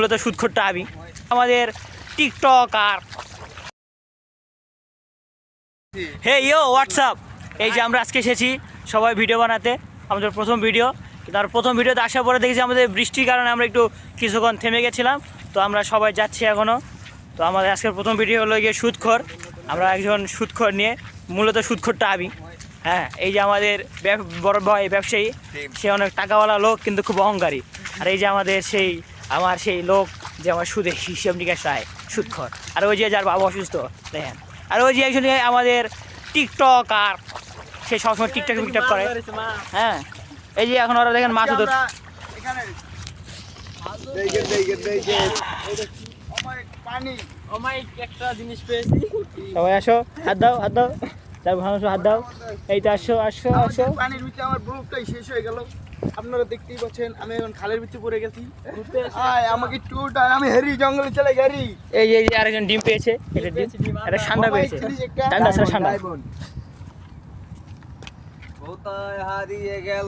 মূলত সুদখোরটা আমি আমাদের টিকটক আর হে ইয়ো হোয়াটসঅ্যাপ। এই যে আমরা আজকে এসেছি সবাই ভিডিও বানাতে, আমাদের প্রথম ভিডিও। তার প্রথম ভিডিওতে আসার পরে দেখেছি আমাদের বৃষ্টির কারণে আমরা একটু কিছুক্ষণ থেমে গেছিলাম, তো আমরা সবাই যাচ্ছি এখনও। তো আমাদের আজকের প্রথম ভিডিও হলো গিয়ে সুদখোর। আমরা একজন সুদখোর নিয়ে, মূলত সুদখোরটা আমি। হ্যাঁ, এই যে আমাদের বড় ভাই ব্যবসায়ী, সে অনেক টাকাওয়ালা লোক কিন্তু খুব অহংকারী। আর এই যে আমাদের আমার সেই লোক যে আমার সুদে হিসেব নিকাশ চায়, সুদখোর। আর ওই যে যার বাবা অসুস্থ দেখেন। আর ওই যে একজন আমাদের টিকটক আর সে সবসময় টিকটক করে। হ্যাঁ, এই যে এখন ওরা দেখেন মাছ ধর। সবাই আসো, হাত দাও হাত দাও, হাত দাও। এই তো আসো আসো আসো। পানির ভিতরে আমার ব্লগটাই শেষ হয়ে গেল। আপনারা দেখতেই পাচ্ছেন আমি এখন খালের ভিতরে পড়ে গেছি। আমাকে টুটা আমি হেরি জঙ্গলে চলে গেছি। এই যে আরেকজন ডিম পেয়েছে, এটা ডিম, এটা ঠান্ডা পেয়েছে, ঠান্ডা ঠান্ডা। হারিয়ে গেল।